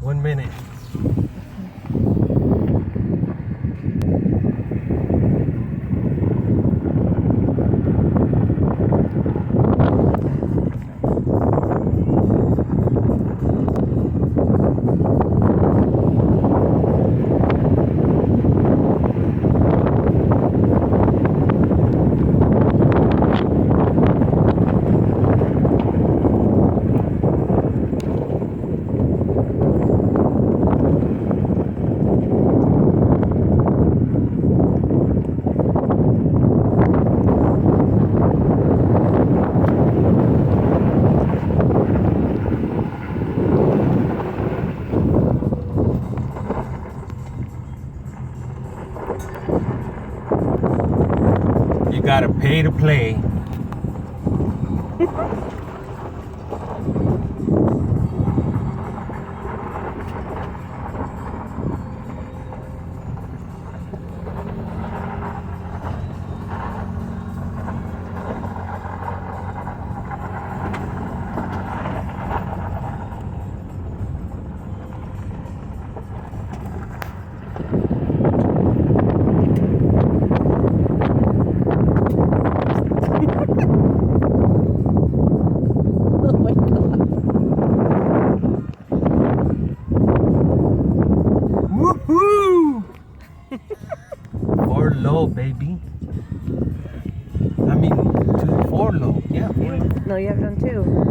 1 minute. You gotta pay to play. Oh my God. Woohoo! Four low, baby. I mean, 4 low. Yeah, 4 low. No, you have done two.